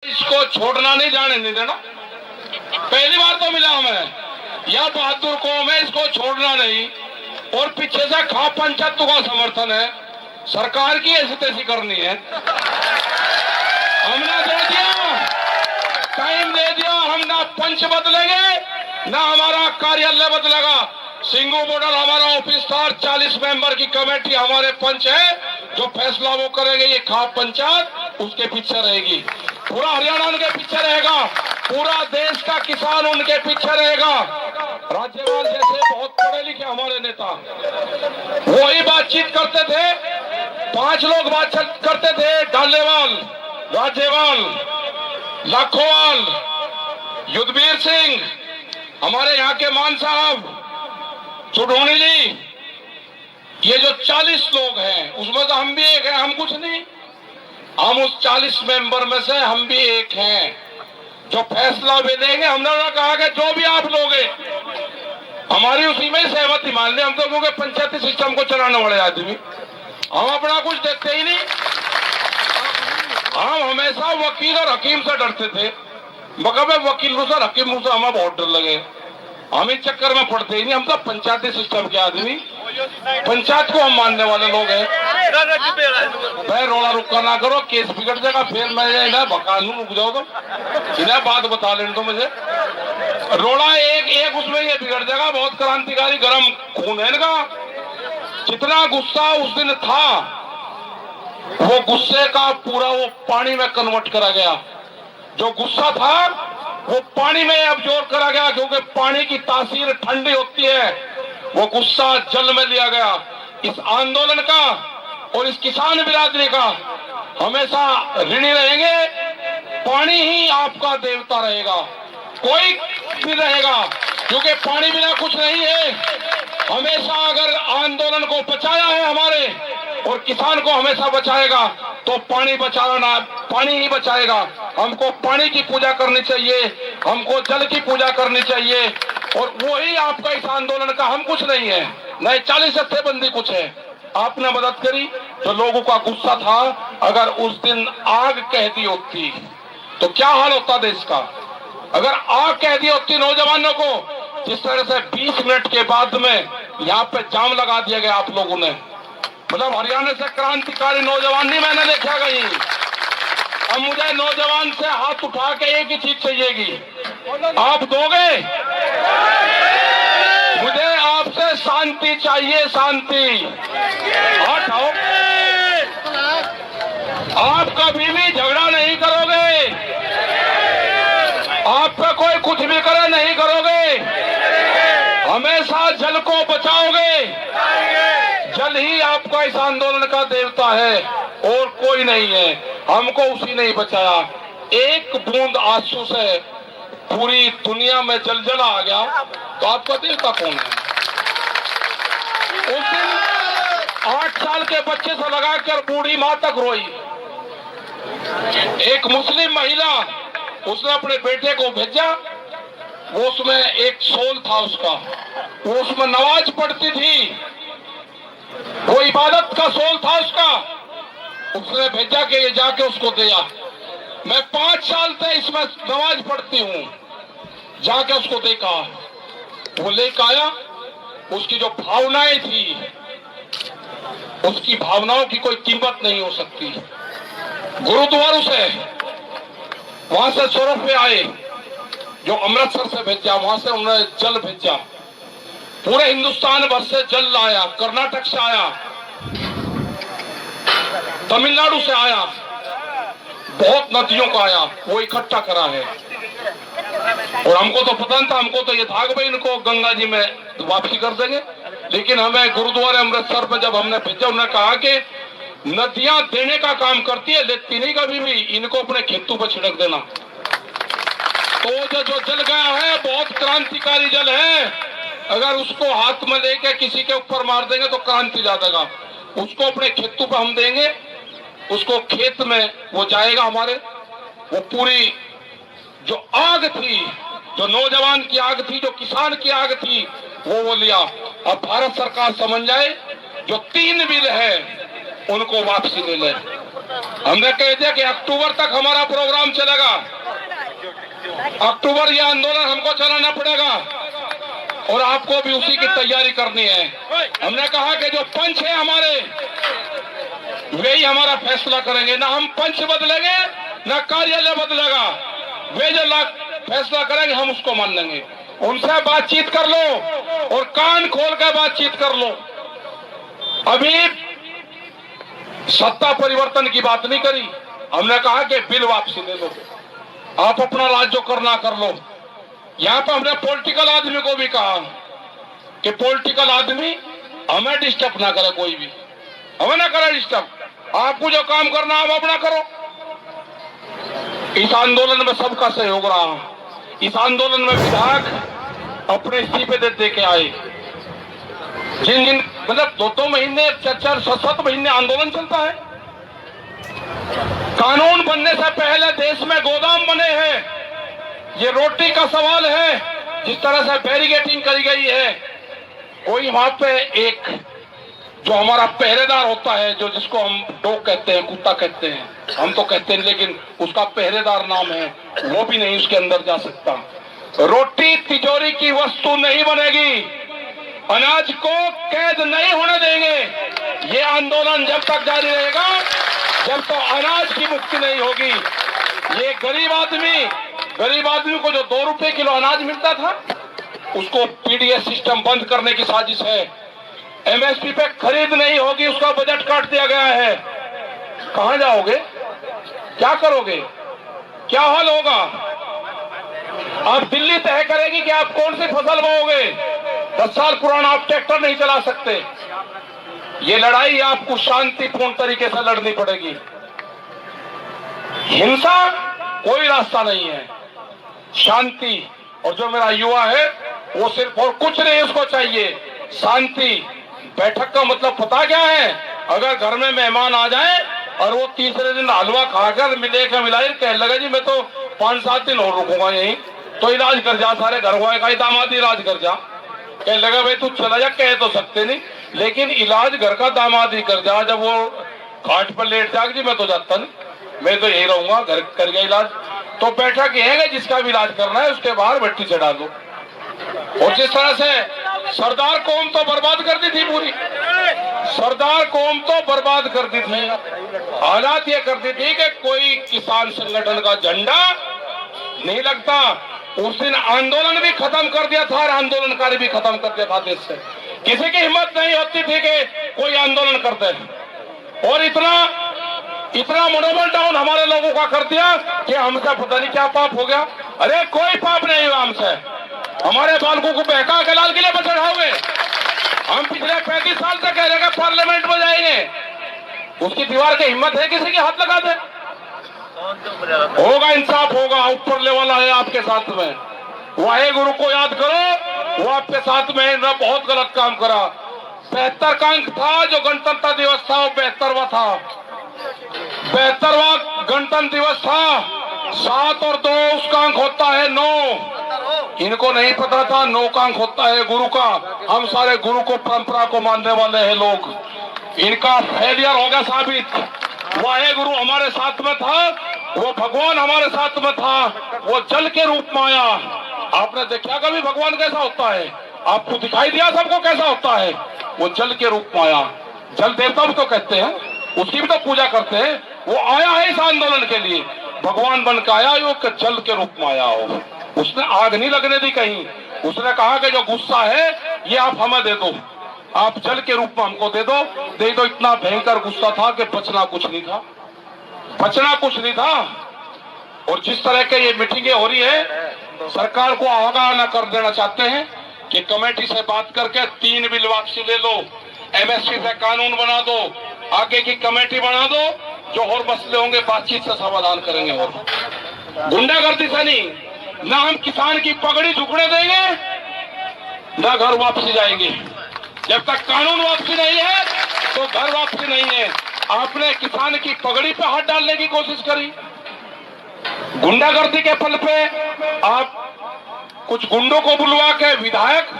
इसको छोड़ना नहीं, जाने नहीं देना। पहली बार तो मिला हमें, यह बहादुर कौम है, इसको छोड़ना नहीं। और पीछे से खाप पंचायतों का समर्थन है, सरकार की ऐसी तैसी करनी है। हमने दे दिया, टाइम दे दिया, हम ना पंच बदलेंगे ना हमारा कार्यालय बदलेगा। सिंगू मॉडल हमारा ऑफिस था, 40 मेंबर की कमेटी हमारे पंच है, जो फैसला वो करेंगे। ये खाप पंचायत उसके पीछे रहेगी, पूरा हरियाणा उनके पीछे रहेगा, पूरा देश का किसान उनके पीछे रहेगा। राज्यपाल जैसे बहुत पढ़े लिखे हमारे नेता, वही बातचीत करते थे, 5 लोग बातचीत करते थे, डालेवाल, राज्यपाल, लाखोवाल, युद्धवीर सिंह, हमारे यहाँ के मान साहब, सुढोणी जी, ये जो 40 लोग हैं उसमें तो हम भी एक हैं। हम कुछ नहीं, हम उस 40 मेंबर में से हम भी एक हैं जो फैसला भी देंगे। हमने कहा कि जो भी आप लोगे हमारी उसी में सहमति मान ले। हम तो क्योंकि पंचायती सिस्टम को चलाने वाले आदमी, हम अपना कुछ देखते ही नहीं। हम हमेशा वकील और हकीम से डरते थे, मगर वकील से हकीम से हमें बहुत डर लगे। हम इस चक्कर में पड़ते ही नहीं, हम तो पंचायती सिस्टम के आदमी, पंचायत को हम मानने वाले लोग हैं। भाई रोड़ा रुका ना करो, केस बिगड़ जाएगा, फिर मैं भका लूं, रुक जाओ तो इन्हें बात बता लेने तो मुझे। रोड़ा एक उसमें ये बिगड़ जाएगा, बहुत क्रांतिकारी गर्म खून है इनका। जितना गुस्सा उस दिन था, वो गुस्से का पूरा वो पानी में कन्वर्ट करा गया। जो गुस्सा था वो पानी में अब्जॉर्ब करा गया, क्योंकि पानी की तासीर ठंडी होती है। वो गुस्सा जल में लिया गया। इस आंदोलन का और इस किसान बिरादरी का हमेशा ऋणी रहेंगे। पानी ही आपका देवता रहेगा, कोई भी रहेगा, क्योंकि पानी बिना कुछ नहीं है। हमेशा अगर आंदोलन को बचाया है हमारे, और किसान को हमेशा बचाएगा, तो पानी बचाना, पानी ही बचाएगा। हमको पानी की पूजा करनी चाहिए, हमको जल की पूजा करनी चाहिए, और वही आपका इस आंदोलन का। हम कुछ नहीं है, नहीं 40 जत्थेबंदी कुछ है। आपने मदद करी, जो लोगों का गुस्सा था, अगर उस दिन आग कह दी होती तो क्या हाल होता देश का। अगर आग कह दी होती नौजवानों को, जिस तरह से 20 मिनट के बाद में यहाँ पे जाम लगा दिया गया आप लोगों ने, मतलब हरियाणा से क्रांतिकारी नौजवान नहीं मैंने देखा कहीं। अब मुझे नौजवान से हाथ उठा के एक ही चीज चाहिएगी, आप दोगे? मुझे आपसे शांति चाहिए, शांति। हाथ आओ, आप कभी भी झगड़ा नहीं करोगे, आप पे कोई कुछ भी करे नहीं करोगे, हमेशा जल को बचाओगे। जल ही आपका इस आंदोलन का देवता है और कोई नहीं है। हमको उसी ने बचाया। एक बूंद आंसू से पूरी दुनिया में जलजला आ गया, तो आपका देवता कौन है? उस दिन 8 साल के बच्चे से लगाकर बूढ़ी मां तक रोई। एक मुस्लिम महिला, उसने अपने बेटे को भेजा, वो उसमें एक सोल था उसका, वो उसमें नमाज पढ़ती थी, वो इबादत का सोल था उसका। उसने भेजा कि ये जाके उसको दिया। मैं 5 साल से इसमें नमाज पढ़ती हूँ, जाके उसको देखा, वो लेकर आया। उसकी जो भावनाएं थी, उसकी भावनाओं की कोई कीमत नहीं हो सकती। गुरुद्वारों से, वहां से 100 रुपये आए, जो अमृतसर से भेजा, वहां से उन्होंने जल भेजा। पूरे हिंदुस्तान भर से जल आया, कर्नाटक से आया, तमिलनाडु से आया, बहुत नदियों का आया, वो इकट्ठा करा है। और हमको तो पता नहीं था, हमको तो ये था कि भाई इनको गंगा जी में वापसी कर देंगे। लेकिन हमें गुरुद्वारे अमृतसर पे जब हमने भेजा, उन्होंने कहा कि नदियां देने का काम करती है, लेती नहीं कभी भी, इनको अपने खेतों पर छिड़क देना। तो जो जल गया है, बहुत क्रांतिकारी जल है। अगर उसको हाथ में लेके किसी के ऊपर मार देंगे तो क्रांति ला देगा। उसको अपने खेतों पे हम देंगे, उसको खेत में वो जाएगा हमारे। वो पूरी जो आग थी, जो नौजवान की आग थी, जो किसान की आग थी, वो लिया। अब भारत सरकार समझ जाए, जो 3 बिल है उनको वापसी ले ले। हमने कह दिया कि अक्टूबर तक हमारा प्रोग्राम चलेगा, अक्टूबर ये आंदोलन हमको चलाना पड़ेगा और आपको भी उसी की तैयारी करनी है। हमने कहा कि जो पंच है हमारे, वे ही हमारा फैसला करेंगे, ना हम पंच बदलेंगे ना कार्यालय बदलेगा, वे जो फैसला करेंगे हम उसको मान लेंगे। उनसे बातचीत कर लो और कान खोल कर बातचीत कर लो। अभी सत्ता परिवर्तन की बात नहीं करी, हमने कहा कि बिल वापसी ले लो, आप अपना राज जो करना कर लो। यहाँ पे हमने पॉलिटिकल आदमी को भी कहा कि पॉलिटिकल आदमी हमें डिस्टर्ब ना करे, कोई भी हमें ना करे डिस्टर्ब, आपको जो काम करना आप अपना करो। इस आंदोलन में सबका सहयोग रहा। इस आंदोलन में विधायक अपने इस्तीफे दे के आए। जिन जिन मतलब 2-2 महीने 4-4 7-7 महीने आंदोलन चलता है। कानून बनने से पहले देश में गोदाम बने हैं। ये रोटी का सवाल है, जिस तरह से बैरिकेडिंग करी गई है, कोई वहां पे एक जो हमारा पहरेदार होता है, जो जिसको हम डॉग कहते हैं, कुत्ता कहते हैं, हम तो कहते हैं लेकिन उसका पहरेदार नाम है, वो भी नहीं उसके अंदर जा सकता। रोटी तिजोरी की वस्तु नहीं बनेगी, अनाज को कैद नहीं होने देंगे। ये आंदोलन जब तक जारी रहेगा जब तक अनाज की मुक्ति नहीं होगी। ये गरीब आदमी को जो 2 रुपए किलो अनाज मिलता था, उसको पीडीएस सिस्टम बंद करने की साजिश है। एमएसपी पे खरीद नहीं होगी, उसका बजट काट दिया गया है। कहां जाओगे, क्या करोगे, क्या हाल होगा? आप दिल्ली तय करेगी कि आप कौन सी फसल बोओगे। 10 साल पुराना आप ट्रैक्टर नहीं चला सकते। ये लड़ाई आपको शांतिपूर्ण तरीके से लड़नी पड़ेगी। हिंसा कोई रास्ता नहीं है, शांति। और जो मेरा युवा है वो सिर्फ और कुछ नहीं, उसको चाहिए शांति। बैठक का मतलब पता क्या है? अगर घर में मेहमान आ जाए और वो तीसरे दिन हलवा खाकर मिलाई कहने लगा जी मैं तो 5-7 दिन और रुकूंगा यहीं, तो इलाज कर जा, सारे घर वाले का दामाद इलाज कर जा। कहने लगा भाई तू चला जा, कह तो सकते नहीं, लेकिन इलाज घर का दामाद ही कर जा। जब वो खाट पर लेट जाग जी मैं तो जाता नहीं, मैं तो यही रहूंगा, घर कर गया इलाज। तो बैठक ये है जिसका भी इलाज करना है उसके बाहर भट्टी चढ़ा दो। और जिस तरह से सरदार कौम तो बर्बाद कर दी थी, पूरी सरदार कौम तो बर्बाद कर दी थी। हालात ये करती थी कि कोई किसान संगठन का झंडा नहीं लगता। उस दिन आंदोलन भी खत्म कर दिया था और आंदोलनकारी भी खत्म कर दिया था देश से। किसी की हिम्मत नहीं होती थी कि कोई आंदोलन करते। और इतना मनोबल डाउन हमारे लोगों का कर दिया कि हमसे पता नहीं क्या पाप हो गया। अरे कोई पाप नहीं हुआ हमसे, हमारे बालकों को बहका के लाल किले पर चढ़ाओगे। हम पिछले 35 साल तक कह रहे पार्लियामेंट में जाएंगे, उसकी दीवार की हिम्मत है किसी के हाथ लगा दे? होगा, इंसाफ होगा, ऊपर लेवल है आपके साथ में। वाहे गुरु को याद करो, वो आपके साथ में ना बहुत गलत काम करा। 72 का अंक था जो गणतंत्र दिवस था, वो 72वां था, 72वां गणतंत्र दिवस था। 7 और 2 उसका अंक होता है 9। इनको नहीं पता था 9 का अंक होता है गुरु का। हम सारे गुरु को, परंपरा को मानने वाले हैं लोग। इनका फेलियर हो गया साबित। वाहे गुरु हमारे साथ में था, वो भगवान हमारे साथ में था, वो जल के रूप में आया। आपने देखा कभी भगवान कैसा होता है? आपको दिखाई दिया सबको कैसा होता है? वो जल के रूप में आया। जल देवता भी तो कहते हैं, उसकी भी तो पूजा करते हैं। वो आया है इस आंदोलन के लिए, भगवान बन के आया, वो जल के रूप में आया हो। उसने आग नहीं लगने दी कहीं। उसने कहा कि जो गुस्सा है ये आप हमें दे दो, आप जल के रूप में हमको दे दो। इतना भयंकर गुस्सा था कि बचना कुछ नहीं था, बचना कुछ नहीं था। और जिस तरह के ये मीटिंगें हो रही है, सरकार को आगाह कर देना चाहते हैं कि कमेटी से बात करके 3 बिल वापसी ले लो, एमएसपी से कानून बना दो, आगे की कमेटी बना दो, जो और मसले होंगे बातचीत से समाधान करेंगे। और गुंडागर्दी से नहीं, ना हम किसान की पगड़ी झुकने देंगे, ना घर वापसी जाएंगे। जब तक कानून वापसी नहीं है तो घर वापसी नहीं है। आपने किसान की पगड़ी पे हाथ डालने की कोशिश करी, गुंडागर्दी के पल पे आप कुछ गुंडों को बुलवा के विधायक